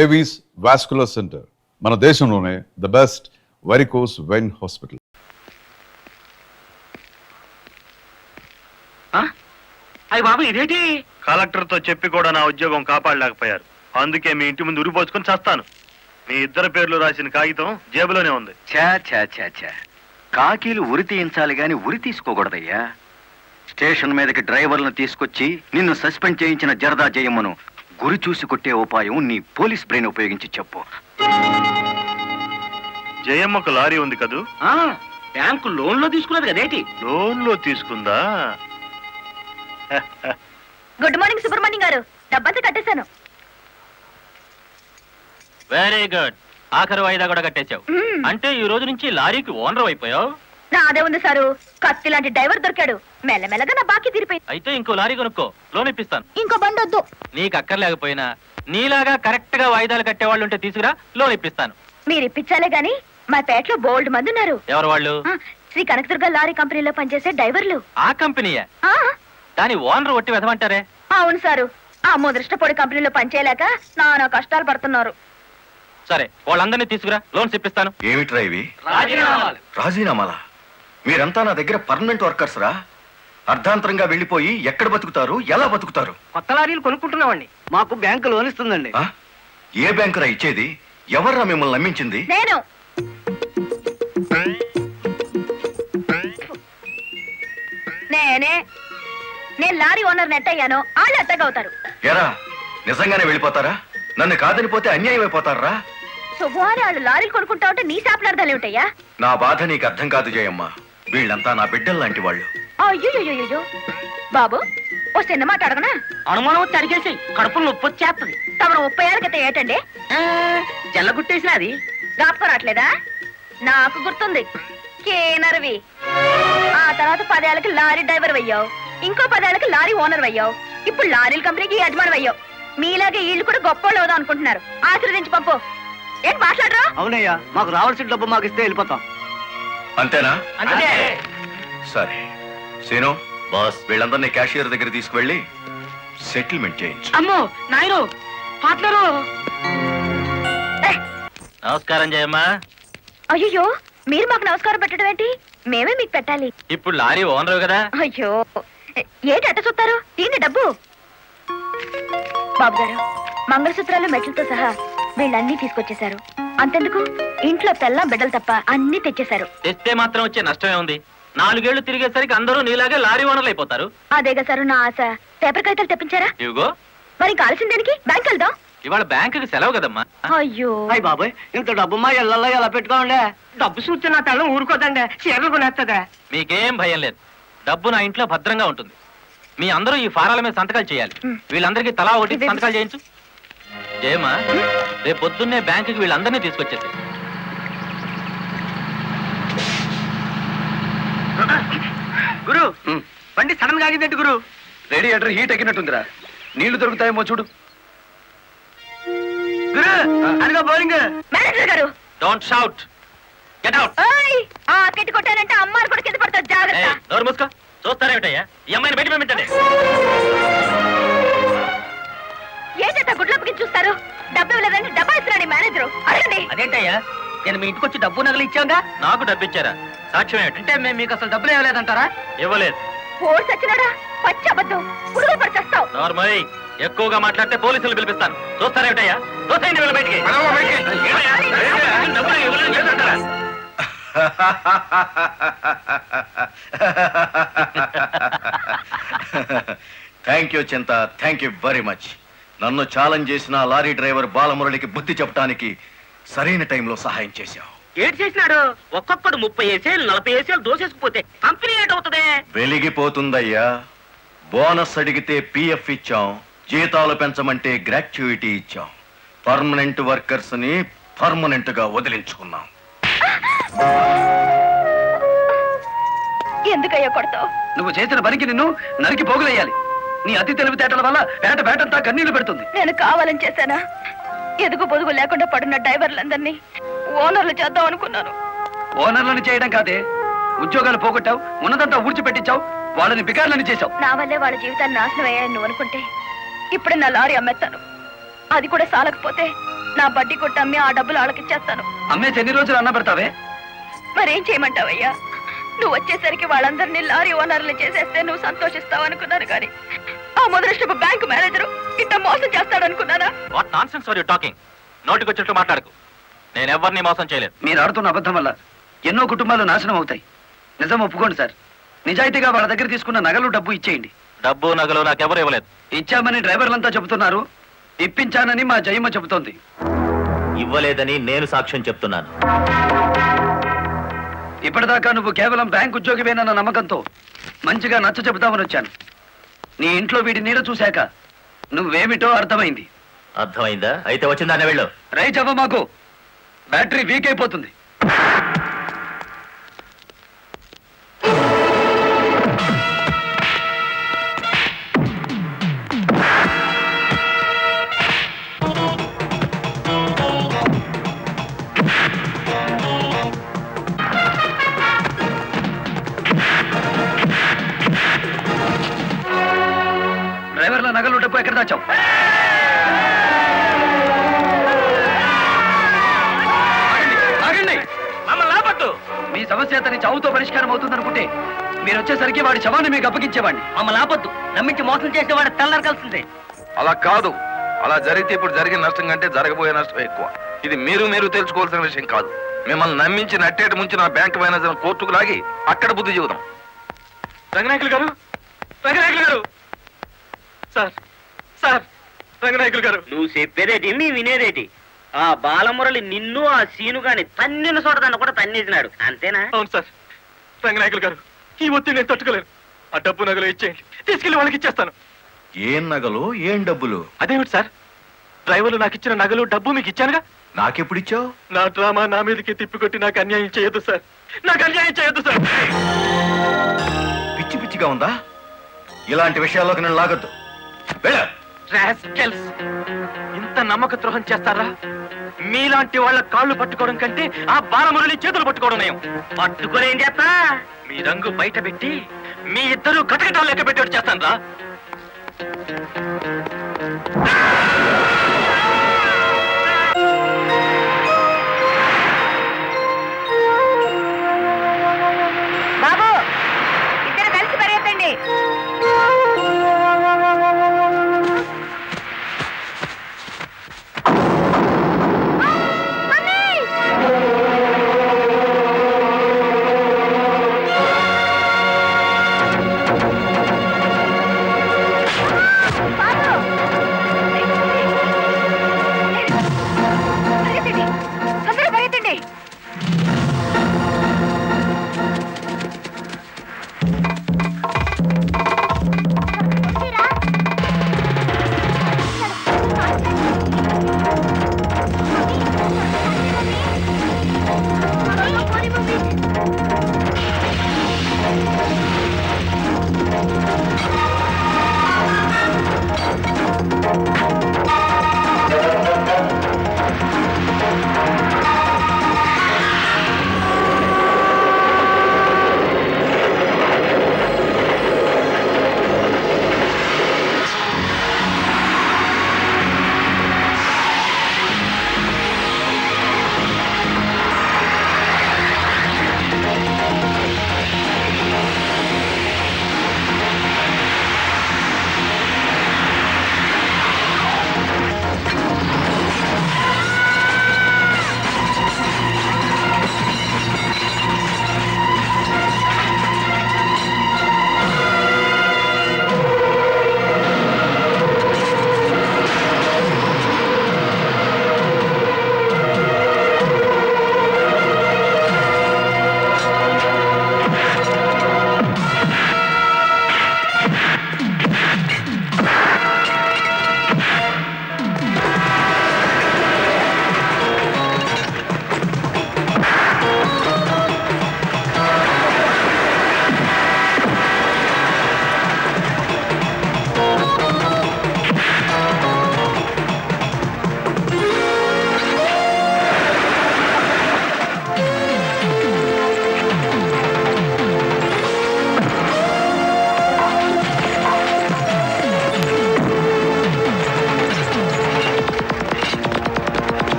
Avis vascular centre మన దేశంలోనే the best varicose vein hospital. అయ్య బాబు ఇదేంటి? కలెక్టర్ తో చెప్పి కూడా నా ఉద్యోగం కాపాడలేకపోయారు. అందుకే మీ ఇంటి ముందు ఉరిపోసుకొని చేస్తాను. మీ ఇద్దరు పేర్లు రాసిన కాగితం జేబులోనే ఉంది. చా చా చా చా కాకీలు ఉరి తీయించాలి గాని ఉరి తీసుకోకూడదయ్యా. స్టేషన్ మీదకి డ్రైవర్లను తీసుకొచ్చి నిన్ను సస్పెండ్ చేయించిన జరదా జయమ్మను గురి చూసి కొట్టే ఉపాయం నీ పోలీస్ బ్రెయిన్ ఉపయోగించి చెప్పు. జయమ్మకు లారీ ఉంది కదూ? బ్యాంకు లోన్ లో తీసుకున్నది కదేటి? లోన్ లో తీసుకుందా? గుడ్ మార్నింగ్ సుబ్రహ్మణ్యం గారు, డబ్బంతా కట్టేశాను. Very good. ఆఖరి వాయిదా కూడా కట్టేశావు. అంటే ఈ రోజు నుంచి లారీకి ఓనర్ అయిపోయావు. నాదే ఉంది సారు, కత్తి లాంటి డ్రైవర్ దొరికాడు. మెల్లమెల్లగా నా బాకీ తీరిపోయింది. అయితే ఇంకో లారీ కొనుక్కో, లోన్ ఇప్పిస్తాను. ఇంకో బండి వద్దు. నీకు అక్కర్లేకపోయినా నీలాగా కరెక్ట్ గా వాయిదాలు కట్టేవాళ్ళు ఉంటే తీసుకురా, లోన్ ఇప్పిస్తాను. మీరు ఇప్పించాలే గాని మా పేటలో బోల్డ్ మంది ఉన్నారు. ఎవరు వాళ్ళు? శ్రీ కనకదుర్గ లారీ కంపెనీలో పనిచేసే డ్రైవర్లు. ఆ కంపెనీయే? ఆ, దాని ఓనర్ ఒట్టి వెదమంటారే? అవును సారు, ఆ ముదృష్టపొడి కంపెనీలో పనిచేయలేక నానా కష్టాలు పడుతున్నారు. సరే, వాళ్ళందరినీ తీసుకురా, లోన్స్ ఇప్పిస్తాను. ఏమిట్రా ఇవి? రాజీనామాలా? మీరంతా నా దగ్గర పర్మనెంట్ వర్కర్స్ రా. అర్ధాంతరంగా వెళ్ళిపోయి ఎక్కడ బతుకుతారు, ఎలా బతుకుతారు? కొత్త లారీలు కొనుక్కుంటున్నామండి. మాకు బ్యాంకు లోన్ ఇస్తుందండి. ఏ బ్యాంకురా ఇచ్చేది? ఎవర్రా మిమ్మల్ని నమ్మించింది? నేను. నేను లారీ ఓనర్ నెట్ అయ్యాను, వాళ్ళు ఎత్తగవుతారు. ఎరా నిజంగానే వెళ్ళిపోతారా? నన్ను కాదనిపోతే అన్యాయం అయిపోతారా? శుభవారి వాళ్ళు లారీలు కొనుక్కుంటా ఉంటే నీ శాపలార్థాలు ఏమిటయ్యా? నా బాధ నీకు అర్థం కాదు జయమ్మ. వీళ్ళంతా నా బిడ్డలు లాంటి వాళ్ళు. అయ్యో బాబు, ఓ చిన్న మాట అడగనా? అనుమానం వచ్చి అడిగేసి కడుపులు నొప్పి వచ్చేస్తుంది. తమరు 30 ఏళ్ళ క్రితం ఏటండి జల్లగుట్టేసిన అది జ్ఞాపకం రావట్లేదా? నాకు గుర్తుంది, కేనర్వి. ఆ తర్వాత 10 ఏళ్ళకి లారీ డ్రైవర్ అయ్యావు, ఇంకో 10 ఏళ్ళకి లారీ ఓనర్ అయ్యావు, ఇప్పుడు లారీల కంపెనీకి యజమాని అయ్యావు. మీలాగే వీళ్ళు కూడా గొప్ప అవుదాం అనుకుంటున్నారు. ఆశీర్వదించి పంపు. ఏం మాట్లాడరా? అవునయ్యా, మాకు రావాల్సిన డబ్బు మాకు ఇస్తే వెళ్ళిపోతాం. అంతేనా? అంతే. సరే సీను బాస్, వీళ్ళందరినీ క్యాషియర్ దగ్గర తీసుకువెళ్ళి సెటిల్మెంట్ చేయించు. అమ్మో నాయను, పార్ట్నరు. నమస్కారం జయమ్మా. అయ్యో, మీరు మాకు నమస్కారం పెట్టడం ఏంటి? మేమే మీకు పెట్టాలి. ఇప్పుడు లారీ ఓనర్ కదా. అయ్యో, ఏంటి అట్ట చూస్తారు? దీని డబ్బు. బాబు గారు, మంగళసూత్రాలు మెట్లతో సహా వీళ్ళన్నీ తీసుకొచ్చేశారు. అంతెందుకు, ఇంట్లో పెళ్ళాం బిడ్డలు తప్ప అన్ని తెచ్చేశారు. తెస్తే మాత్రం వచ్చే నష్టమే ఉంది. 4 ఏళ్లు తిరిగేసరికి అందరూ నీలాగే లారీ ఓనర్లు అయిపోతారు. అదేగా సారు నా ఆశ. పేపర్ కాగితాలు తెప్పించారా? ఇవిగో. మరి కాల్సిన దానికి బ్యాంక్ వెళ్దాం. ఇవాళ బ్యాంకుకి సెలవు కదమ్మా. అయ్యో అయ్యి బాబాయ్, ఇంత డబ్బు మా ఇళ్లలో ఎలా పెట్టుకోండి? డబ్బు చూస్తే నా తల్లం ఊరుకోదండి, చీరలు కొనేస్తుందా? మీకేం భయం లేదు, డబ్బు నా ఇంట్లో భద్రంగా ఉంటుంది. మీ అందరూ ఈ ఫారాల మీద సంతకాలు చేయాలి. వీళ్ళందరికీ తలా ఒకటి సంతకాలు చేయించు. జయమ్మా, రేపు పొద్దున్నే బ్యాంకుకి వీళ్ళందరినీ తీసుకొచ్చేసి. గురు, బండి సడన్ గా ఆగిందేంటి గురు? Radiator heat ఎక్కినట్టుందిరా. నీళ్లు దొరుకుతాయేమో చూడు. గురు, అదిగో బౌలింగ్. మేనేజర్ గారు, డోంట్ షౌట్, గెట్ అవుట్. ఆ కెట్టి కొట్టానంటే అమ్మారు కూడా కింద పడతారు, జాగ్రత్త. నోరు మూసుకో. చూస్తారేమిటయ్యా, ఈ అమ్మాయిని బయట పంపించండి. ఏంటంటే గుడ్లప్పకి చూస్తారు? డబ్బు ఇవ్వలేదండి, డబ్బా ఇస్తున్నాడు మేనేజరు. అడగండి. అదేంటయ్యా, నేను మీ ఇంటికి వచ్చి డబ్బు నగలు ఇచ్చాగా? నాకు డబ్బు ఇచ్చారా? సాక్ష్యం ఏమిటి? అంటే మేము మీకు అసలు డబ్బులు ఇవ్వలేదంటారా? ఇవ్వలేదు. ఓడి సచ్చినాడా? పచ్చి అబద్ధం. పురుగులు పడి చస్తావు. నార్మల్ ఎక్కువగా మాట్లాడితే పోలీసులు పిలిపిస్తాను. చూస్తారేమిటయ్యా? చూస్తాయండి వీళ్ళ బయటికి. డబ్బులు ఇవ్వలేదు చేస్తారా? థ్యాంక్ యూ చింత, థ్యాంక్ యూ వెరీ మచ్. నన్ను ఛాలెంజ్ చేసిన లారీ డ్రైవర్ బాలమురళికి బుద్ధి చెప్పడానికి సరైన టైంలో సహాయం చేశావు. ఏడు చేసినాడు? ఒక్కొక్కడు 30 ఏసేలు 40 ఏసేలు దోసేసుకుపోతే కంపెనీ ఏటవుతుంది? వెలిగిపోతుందయ్యా. బోనస్ అడిగితే పిఎఫ్ ఇచ్చాం, జీతాలు పెంచమంటే గ్రాట్యుయిటీ ఇచ్చాం. పర్మనెంట్ వర్కర్స్ ని పర్మనెంట్ గా వదిలించుకున్నాం. ఎందుకయ్యా కొడతావు? నువ్వు చేసిన పనికి నిన్ను నరికి పోగులేయాలి. నీ అతి తెలివితేటల వల్ల బేటంతా కన్నీళ్లు పెడుతుంది. నేను కావాలని చేశానా? ఎదుగు పొదుగు లేకుండా పడున్న డ్రైవర్లందరినీ ఓనర్లు చేద్దాం అనుకున్నాను. ఓనర్లను చేయడం కాదే, ఉద్యోగాలు పోగొట్టావు, ఉన్నదంతా ఊడ్చిపెట్టించావు, వాళ్ళని బికార్లని చేశావు. నా వల్లే వాళ్ళ జీవితాన్ని నాశనం అయ్యాయని నువ్వు అనుకుంటే ఇప్పుడు నా లారీ అమ్మేస్తాను. అది కూడా సాలకపోతే నా బడ్డీ కొట్టి అమ్మి ఆ డబ్బులు వాళ్ళకిచ్చేస్తాను. అమ్మేసి ఎన్ని రోజులు అన్న పెడతావే? మరేం చేయమంటావయ్యా? నువ్వు వచ్చేసరికి వాళ్ళందరినీ లారీ ఓనర్లు చేసేస్తే నువ్వు సంతోషిస్తావు అనుకున్నాను కానీ ఆ మొదలష్టపు బ్యాంకు మేనేజరు ఇట్ట మోసం చేస్తాడు అనుకున్నానా? What nonsense are you talking? నోటికొచ్చినట్టు మాట్లాడకు. నేను ఎవరిని మోసం చేయలేదు. మీరు ఆడుతున్న అబద్ధం వల్ల ఎన్నో కుటుంబాలు నాశనం అవుతాయి. నిజం ఒప్పుకోండి సార్. నిజాయితీగా వాళ్ళ దగ్గర తీసుకున్న నగలు డబ్బు ఇచ్చేయండి. డబ్బు నగలు నాకెవరు ఇవ్వలేదు. ఇచ్చామని డ్రైవర్లంతా చెబుతున్నారు. ఇప్పించానని మా జయమ్మ చెబుతోంది. ఇవ్వలేదని నేను సాక్ష్యం చెప్తున్నాను. ఇప్పటిదాకా నువ్వు కేవలం బ్యాంక్ ఉద్యోగివేనన్న నమ్మకంతో మంచిగా నచ్చ చెబుతామని వచ్చాను. నీ ఇంట్లో వీడి నీడ చూశాక నువ్వేమిటో అర్థమైంది. అర్థమైందా? అయితే వచ్చిందానే వెళ్ళు. రైట్ అవ్వ, మాకు బ్యాటరీ వీక్ అయిపోతుంది. డ్రైవర్ల నగలు డబ్బు ఎక్కడ దాచావు? ఆగండి. మమ్మల్ని ఆపద్దు. మీ సమస్య అతని చావుతో పరిష్కారం అవుతుందనుకుంటే మీరు వచ్చేసరికి వాడి శవాన్ని మీకు అప్పగించేవాడిని. మమ్మల్ని ఆపద్దు. నమ్మించి మోసం చేసే వాడు తెల్లరకాల్సిందే. అలా కాదు. అలా జరిగితే ఇప్పుడు జరిగిన నష్టం కంటే జరగబోయే నష్టం ఎక్కువ. ఇది మీరు తెలుసుకోవాల్సిన విషయం కాదు. మిమ్మల్ని నమ్మించి నట్టేట ముంచి నా బ్యాంక్ మేనేజర్ కోర్టుకు లాగి అక్కడ బుద్ధి చెబుదాం. రంగనాయకులు గారు, రంగనాయకులు గారు, సార్ సార్, రంగనాయకులు గారు. నువ్వు చెప్పేదేటి మీ వినేదేటి? ఆ బాలమురళి నిన్ను ఆ సీను గాని తన్నిన చోటదాన్ని కూడా తన్నేసినాడు, అంతేనా? అవును సార్. రంగనాయకులు గారు, ఈ ఒత్తిడి నేను తట్టుకోలేను. ఆ డబ్బు నగలు ఇచ్చేయండి, తీసుకెళ్లి వాళ్ళకి ఇచ్చేస్తాను. ఏం నగలు, ఏం డబ్బులు? అదేమిటి సార్, డ్రైవర్లు నాకు ఇచ్చిన నగలు డబ్బు మీకు ఇచ్చానుగా. నాకెప్పుడు ఇచ్చావు? నా డ్రామా నా మీదకి తిప్పికొట్టి నాకు అన్యాయం చేయొద్దు సార్, నాకు అన్యాయం చేయొద్దు సార్. పిచ్చి పిచ్చిగా ఉందా? ఇలాంటి విషయాల్లోకి నేను లాగొద్దు. రాస్కెల్స్, ఇంత నమ్మక ద్రోహం చేస్తారా? మీలాంటి వాళ్ళ కాళ్ళు పట్టుకోవడం కంటే ఆ బాలమురళి చేతులు పట్టుకోవడం నయం. పట్టుకొని ఏం చేస్తా? మీ రంగు బయట పెట్టి మీ ఇద్దరు కటకటాలు లెక్క పెట్టేట్టు చేస్తాను రా. బాబు, ఇద్దరు కలిసి పరిగెత్తండి. బాబు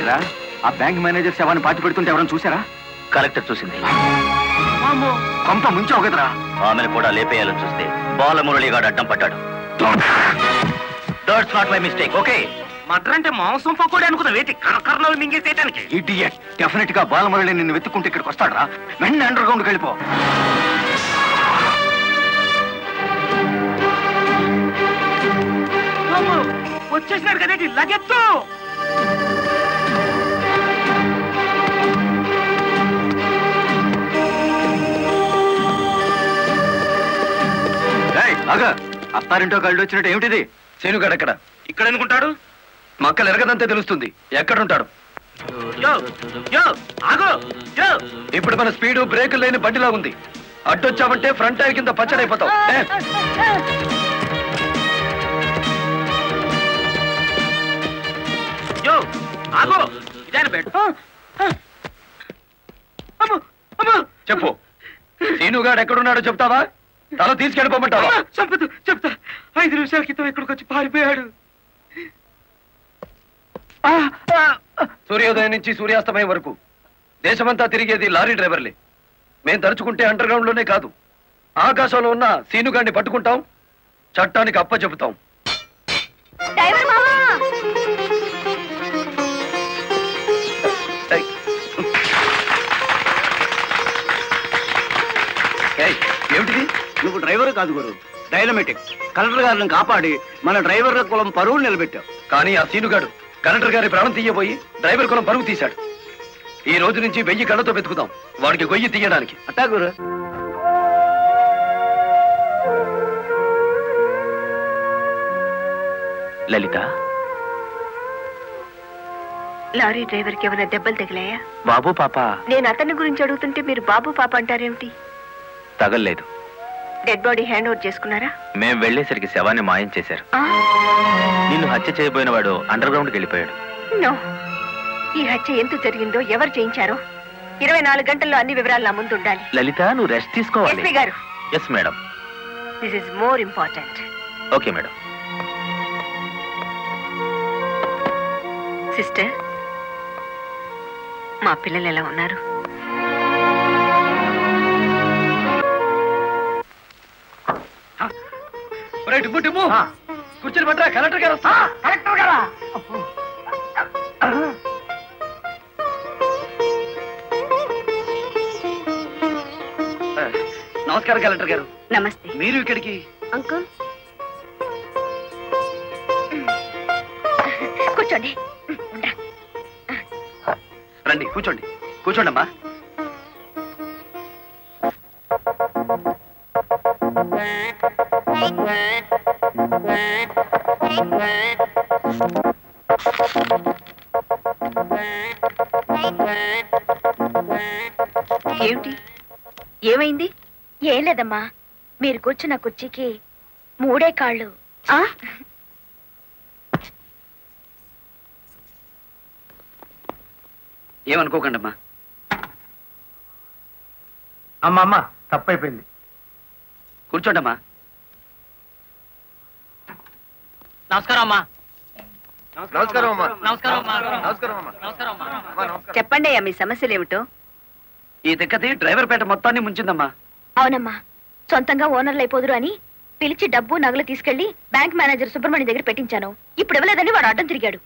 ఏంట్రా ఆ బ్యాంక్ మేనేజర్ శవాన్ని పాతి పెడుతుంటే ఎవరైనా చూసారా? కలెక్టర్ చూసింది. కొంప ముంచావు కదరా. ఆమెను కూడా లేపేయాలని చూస్తే బాలమురళిగాడు అడ్డం పడ్డాడు. That's not my mistake. Okay, Madra అంటే మాంసం పకోడి అనుకున్న వేటి కర్నలు మింగేసేయటానికి. ఇడియట్. డెఫినెట్ గా బాలమురళి నిన్ను వెతుక్కుంటే ఇక్కడికి వస్తాడరా. వెంటనే అండర్ గ్రౌండ్కి వెళ్ళిపో. వచ్చేసినాడు కదేటి లగెత్తు. అత్తారింటో కళ్ళు వచ్చినట్టు ఏమిటిది? సీనుగాడు ఎక్కడ? ఇక్కడ అనుకుంటాడు. మక్కలు ఎరగదంతే తెలుస్తుంది. ఎక్కడుంటాడు? యో యో ఆగు యో. ఇప్పుడు మన స్పీడు బ్రేకులు లేని బండిలా ఉంది. అడ్డొచ్చావంటే ఫ్రంట్ టైర్ కింద పచ్చడైపోతావు. యో ఆగు. ఇదాని బెడ్. అమ్మో అమ్మో. చెప్పు, సీనుగాడు ఎక్కడున్నాడో చెప్తావా? తల తీసుకెళ్ళిపోమంటావా? చంపదు, చెప్తా. 5 నిమిషాల క్రితం ఇక్కడికి వచ్చి పారిపోయాడు. సూర్యోదయం నుంచి సూర్యాస్తమయం వరకు దేశమంతా తిరిగేది లారీ డ్రైవర్లే. మేం తలుచుకుంటే అండర్ గ్రౌండ్ లోనే కాదు, ఆకాశంలో ఉన్న సీనుగాడిని పట్టుకుంటాం, చట్టానికి అప్ప చెబుతాం. డ్రైవర్ మామా, ఏయ్. ఏయ్, ఏమిటిది? నువ్వు డ్రైవర్ కాదు గురు, డైనమెటిక్. కలెక్టర్ గారిని కాపాడి మన డ్రైవర్ల కులం పరువులు నిలబెట్టావు. కానీ ఆ సీనుగాడు కలెక్టర్ గారి ప్రాణం తీయబోయి డ్రైవర్ కులం పరుగు తీశాడు. ఈ రోజు నుంచి 1000 కళ్ళతో వెతుకుదాం వాడికి గొయ్యి తీయడానికి. అట్టా గురు. లలిత, లారీ డ్రైవర్ కి ఏమైనా దెబ్బలు తగిలాయా? బాబు పాప నేను అతని గురించి అడుగుతుంటే మీరు బాబు పాప అంటారేమిటి? తగల్లేదు. డెడ్ బాడీ హ్యాండ్ ఓవర్ చేసుకున్నారా? మేం వెళ్లేసరికి శవాన్ని మాయం చేశారు. ఆ, నిన్ను హత్య చేయబోయిన వాడు అండర్ గ్రౌండ్కి వెళ్ళిపోయాడు. నో. ఈ హత్య ఎందుకు జరిగిందో, ఎవరు చేయించారో 24 గంటల్లో అన్ని వివరాలు నా ముందు ఉండాలి. లలిత, నువ్వు రెస్ట్ తీసుకోవాలి. ఎస్పీ గారు, yes madam. This is more important. Okay madam. Sister, మా పిల్లలు ఎలా ఉన్నారు? కూర్చొని పట్టరా, కలెక్టర్ గారు వస్తా. కలెక్టర్ గారా? నమస్కారం కలెక్టర్ గారు. నమస్తే. మీరు ఇక్కడికి? అంకుల్ కూర్చోండి. ఉండ్రా. రండి, కూర్చోండి. కూర్చోండి అమ్మా. ఏమిటి, ఏమైంది? ఏం లేదమ్మా, మీరు కూర్చున్న కుర్చీకి 3 కాళ్ళు. ఆ? ఏమనుకోకండి అమ్మా. అమ్మమ్మ తప్పైపోయింది. కూర్చోండి అమ్మా. నమస్కారం అమ్మా. నమస్కారం అమ్మా. నమస్కారం అమ్మా. నమస్కారం అమ్మా. నమస్కారం అమ్మా. చెప్పండి అయ్యా, మీ సమస్యలు ఏమిటో. ఈ దిక్కది డ్రైవర్ పేట మొత్తాన్ని ముంచిందమ్మా. అవునమ్మా, సొంతంగా ఓనర్లు అయిపోదురు అని పిలిచి డబ్బు నగలు తీసుకెళ్లి బ్యాంక్ మేనేజర్ సుబ్రహ్మణ్యం దగ్గర పెట్టించాను. ఇప్పుడు ఇవ్వలేదని వాడు అడ్డం తిరిగాడు.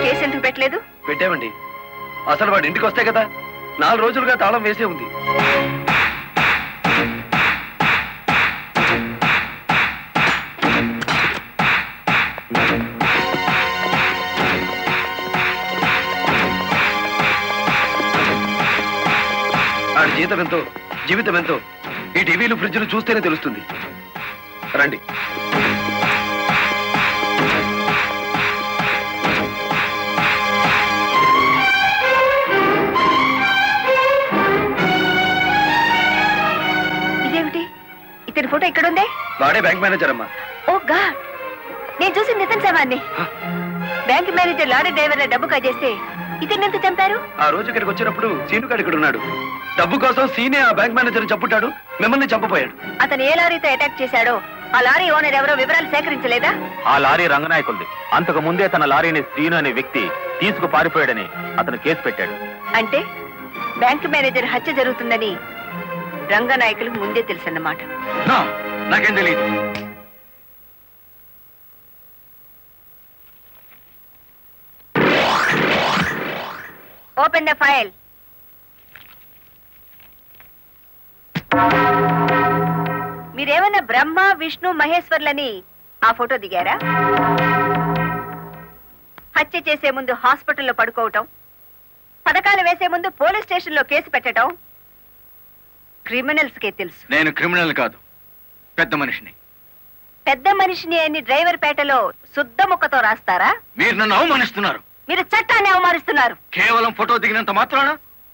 కేసు ఎందుకు పెట్టలేదు? పెట్టామండి. అసలు వాడు ఇంటికి వస్తే కదా 4 రోజులుగా తాళం వేసే ఉంది. ఆడి జీతం ఎంతో, జీవితం ఎంతో ఈ టీవీలు ఫ్రిడ్జ్లు చూస్తేనే తెలుస్తుంది. రండి. ఇదేమిటి, ఇతని ఫోటో ఎక్కడుందే? వాడే బ్యాంక్ మేనేజర్ అమ్మా. ఓ గాడ్, నేను చూసి నితిన్ శవాన్ని. బ్యాంక్ మేనేజర్ లారీ డ్రైవర్ల డబ్బు కాజేస్తే ఇతన్ని ఎంత చంపారు? ఆ రోజు ఇక్కడికి వచ్చినప్పుడు సీనుగాడు ఇక్కడ ఉన్నాడు. డబ్బు కోసం సీనే ఆ బ్యాంక్ మేనేజర్ చంపుతాడు, మిమ్మల్ని చంపపోయాడు. అతను ఏ లారీతో అటాక్ చేశాడో ఆ లారీ ఓనర్ ఎవరో వివరాలు సేకరించలేదా? ఆ లారీ రంగనాయకులది. అంతకు ముందే తన లారీని శ్రీను అనే వ్యక్తి తీసుకు పారిపోయాడని అతను కేసు పెట్టాడు. అంటే బ్యాంక్ మేనేజర్ హత్య జరుగుతుందని రంగనాయకులకు ముందే తెలుసన్నమాట. నాకేం తెలియదు. Open the file. మీరేమన్నా బ్రహ్మ విష్ణు మహేశ్వర్లని ఆ ఫోటో దిగారా? హత్య చేసే ముందు హాస్పిటల్లో పడుకోవటం, పథకాలు వేసే ముందు పోలీస్ స్టేషన్లో కేసు పెట్టడం క్రిమినల్స్ కే తెలుసు. నేను క్రిమినల్ కాదు, పెద్ద మనిషిని. పెద్ద మనిషిని అని డ్రైవర్ పేటలో శుద్ధ ముక్కతో రాస్తారా? మీరు నన్ను అవమానిస్తున్నారు. మీరు చట్టాన్ని అవమానిస్తున్నారు. కేవలం ఫోటో దిగినంత మాత్రాన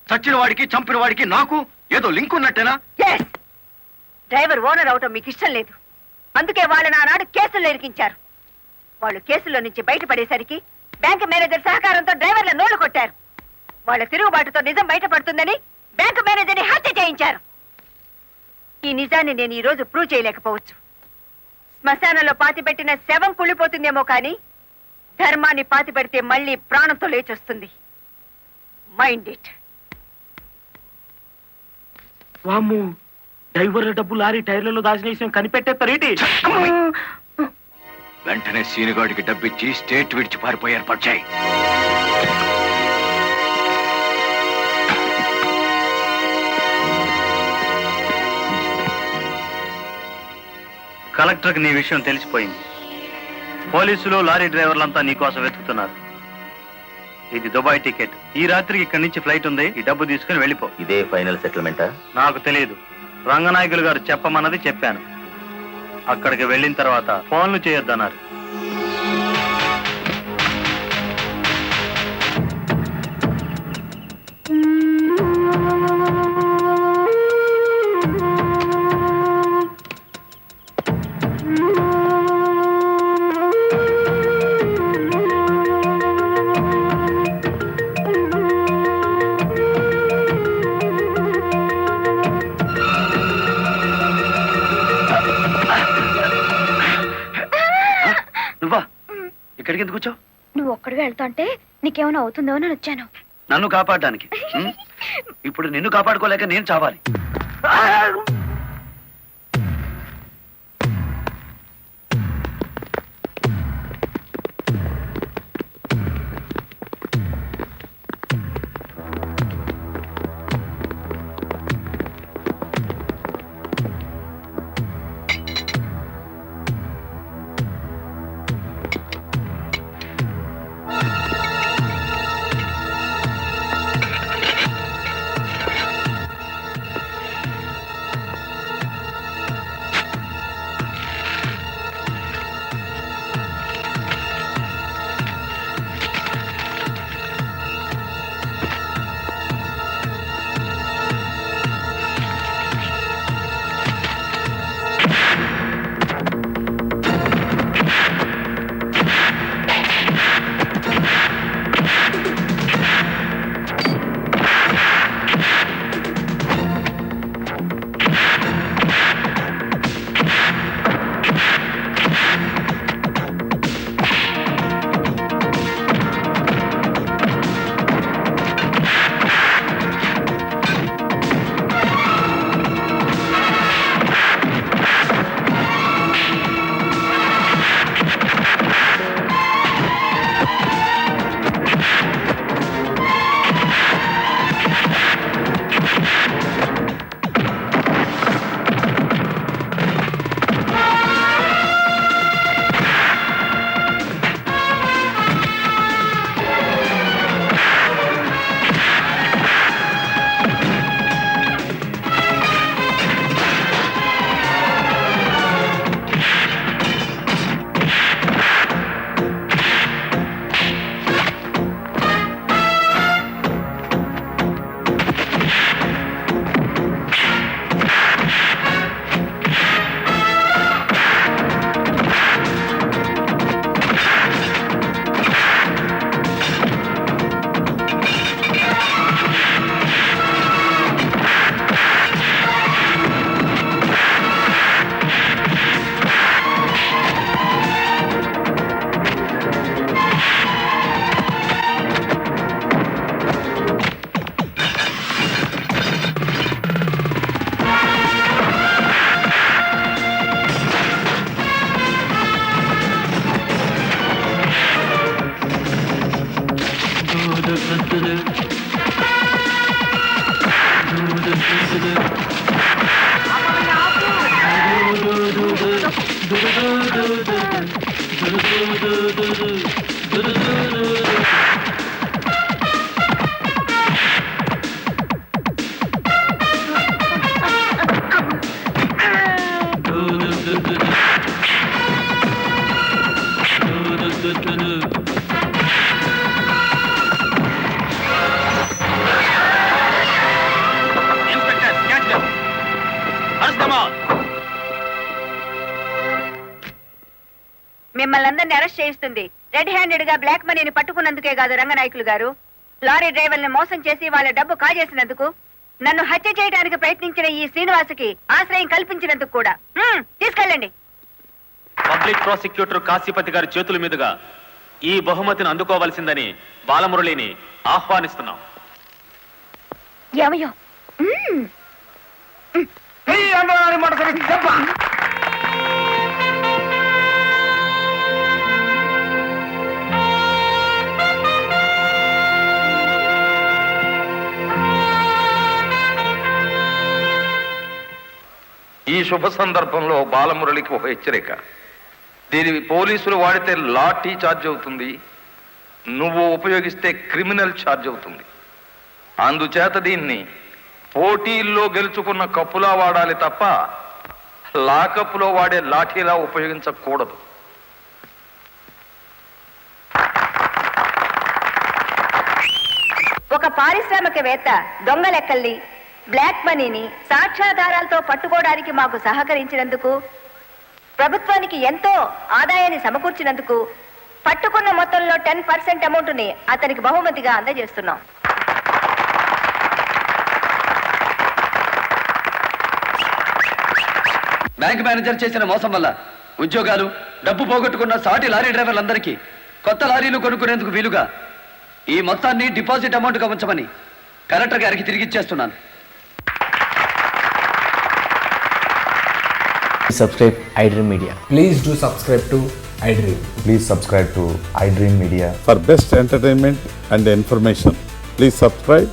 చచ్చిన వాడికి చంపిన వాడికి నాకు ఏదో లింక్ ఉన్నట్టేనా? Yes! డ్రైవర్ ఓనర్ అవటం మీకు ఇష్టం లేదు. అందుకే వాళ్ళని ఆనాడు కేసుల్లో ఇరికించారు. వాళ్ళు కేసుల్లో నుంచి బయటపడేసరికి బ్యాంక్ మేనేజర్ సహకారంతో డ్రైవర్ల నోళ్లు కొట్టారు. వాళ్ళ తిరుగుబాటుతో నిజం బయటపడుతుందని బ్యాంక్ మేనేజర్ని హత్య చేయించారు. ఈ నిజాన్ని నేను ఈ రోజు ప్రూవ్ చేయలేకపోవచ్చు. శ్మశానంలో పాతిపెట్టిన శవం కుళ్ళిపోతుందేమో కానీ ధర్మాన్ని పాతిపెడితే మళ్ళీ ప్రాణంతో లేచొస్తుంది. Mind it. వామ్ము, డ్రైవర్ల డబ్బు లారీ టైర్లలో దాచిన విషయం కనిపెట్టేస్తారేంటి? వెంటనే సీనుగాడికి డబ్బిచ్చి స్టేట్ విడిచి పారిపోయి ఏర్పాటు చేయి. కలెక్టర్కి నీ విషయం తెలిసిపోయింది. పోలీసులు లారీ డ్రైవర్లంతా నీకోసం వెతుకుతున్నారు. ఇది దుబాయ్ టికెట్. ఈ రాత్రికి ఇక్కడి నుంచి ఫ్లైట్ ఉంది. ఈ డబ్బు తీసుకుని వెళ్ళిపో. ఇదే ఫైనల్ సెటిల్మెంటా? నాకు తెలియదు. రంగనాయకులు గారు చెప్పమన్నది చెప్పాను. అక్కడికి వెళ్ళిన తర్వాత ఫోన్లు చేయొద్దన్నారు. నువ్వా ఇక్కడికి ఎందుకు వచ్చావు? నువ్వు ఒక్కడిగా వెళ్తాంటే నీకేమైనా అవుతుందో అని వచ్చాను. నన్ను కాపాడడానికి. ఇప్పుడు నిన్ను కాపాడుకోలేక నేను చావాలి. మిమ్మల్ని అందరినీ అరెస్ట్ చేయిస్తుంది రెడ్ హ్యాండెడ్ గా బ్లాక్ మనీని పట్టుకున్నందుకే కాదు రంగనాయకులు గారు, లారీ డ్రైవర్ని మోసం చేసి వాళ్ళ డబ్బు కాజేసినందుకు, నన్ను హత్య చేయడానికి ప్రయత్నించిన ఈ శ్రీనివాసుకి ఆశ్రయం కల్పించినందుకు కూడా. తీసుకెళ్ళండి. పబ్లిక్ ప్రాసిక్యూటర్ కాశీపతి గారి చేతుల మీదుగా ఈ బహుమతిని అందుకోవాల్సిందని బాలమురళిని ఆహ్వానిస్తున్నాం. ఏమయ్యో? ఈ శుభ సందర్భంలో బాలమురళికి ఒక హెచ్చరిక. దీనిని పోలీసులు వాడితే లాఠీ ఛార్జ్ అవుతుంది, నువ్వు ఉపయోగిస్తే క్రిమినల్ ఛార్జ్ అవుతుంది. అందుచేత దీన్ని పోటీల్లో గెలుచుకున్న కప్పులా వాడాలి తప్ప లాకప్పులో వాడే లాఠీలా ఉపయోగించకూడదు. ఒక పారిశ్రామికవేత్త దొంగ లెక్కల్ని, బ్లాక్ మనీని సాక్ష్యాధారాలతో పట్టుకోవడానికి మాకు సహకరించినందుకు, ప్రభుత్వానికి ఎంతో ఆదాయాన్ని సమకూర్చినందుకు పట్టుకున్న మొత్తంలో 10% అమౌంట్ని అతనికి బహుమతిగా అందజేస్తున్నాం. బ్యాంక్ మేనేజర్ చేసిన మోసం వల్ల ఉద్యోగాలు, డబ్బు పోగొట్టుకున్న సాటి లారీ డ్రైవర్లందరికీ కొత్త లారీలు కొనుక్కునేందుకు వీలుగా ఈ మొత్తాన్ని డిపాజిట్ అమౌంట్గా ఉంచమని కలెక్టర్ గారికి తిరిగిచ్చేస్తున్నాను. Subscribe iDream Media. Please do subscribe to iDream. Please subscribe to iDream Media. For best entertainment and information, please subscribe